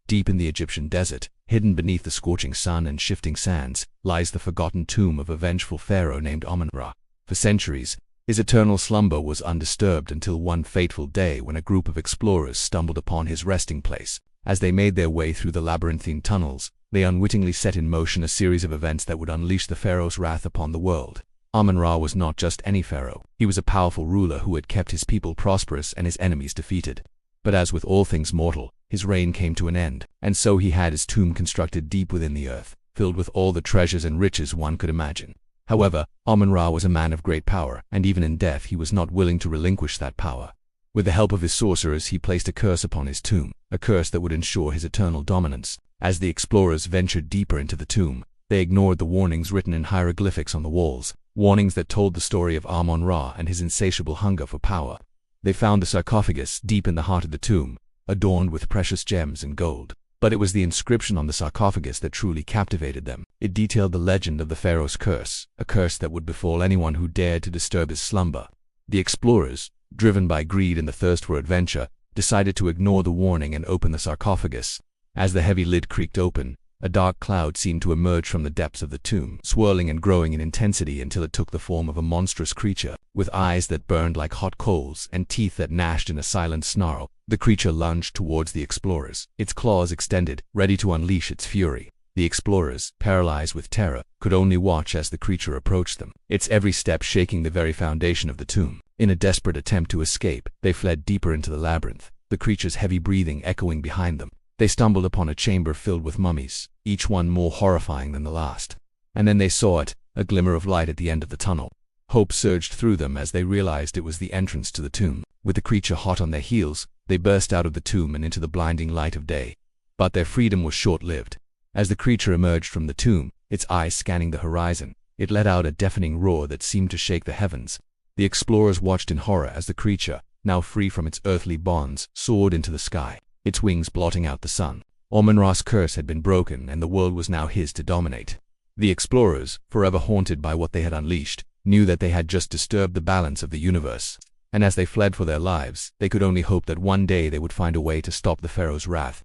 Deep in the Egyptian desert, hidden beneath the scorching sun and shifting sands, lies the forgotten tomb of a vengeful pharaoh named Amun-Ra. For centuries, his eternal slumber was undisturbed until one fateful day when a group of explorers stumbled upon his resting place. As they made their way through the labyrinthine tunnels, they unwittingly set in motion a series of events that would unleash the pharaoh's wrath upon the world. Amun-Ra was not just any pharaoh. He was a powerful ruler who had kept his people prosperous and his enemies defeated. But as with all things mortal, his reign came to an end, and so he had his tomb constructed deep within the earth, filled with all the treasures and riches one could imagine. However, Amun-Ra was a man of great power, and even in death he was not willing to relinquish that power. With the help of his sorcerers, he placed a curse upon his tomb, a curse that would ensure his eternal dominance. As the explorers ventured deeper into the tomb, they ignored the warnings written in hieroglyphics on the walls, warnings that told the story of Amun-Ra and his insatiable hunger for power. They found the sarcophagus deep in the heart of the tomb, adorned with precious gems and gold. But it was the inscription on the sarcophagus that truly captivated them. It detailed the legend of the pharaoh's curse, a curse that would befall anyone who dared to disturb his slumber. The explorers, driven by greed and the thirst for adventure, decided to ignore the warning and open the sarcophagus. As the heavy lid creaked open, a dark cloud seemed to emerge from the depths of the tomb, swirling and growing in intensity until it took the form of a monstrous creature. With eyes that burned like hot coals and teeth that gnashed in a silent snarl, the creature lunged towards the explorers, its claws extended, ready to unleash its fury. The explorers, paralyzed with terror, could only watch as the creature approached them, its every step shaking the very foundation of the tomb. In a desperate attempt to escape, they fled deeper into the labyrinth, the creature's heavy breathing echoing behind them. They stumbled upon a chamber filled with mummies, each one more horrifying than the last. And then they saw it, a glimmer of light at the end of the tunnel. Hope surged through them as they realized it was the entrance to the tomb. With the creature hot on their heels, they burst out of the tomb and into the blinding light of day. But their freedom was short-lived. As the creature emerged from the tomb, its eyes scanning the horizon, it let out a deafening roar that seemed to shake the heavens. The explorers watched in horror as the creature, now free from its earthly bonds, soared into the sky, its wings blotting out the sun. Amun-Ra's curse had been broken, and the world was now his to dominate. The explorers, forever haunted by what they had unleashed, knew that they had just disturbed the balance of the universe. And as they fled for their lives, they could only hope that one day they would find a way to stop the pharaoh's wrath.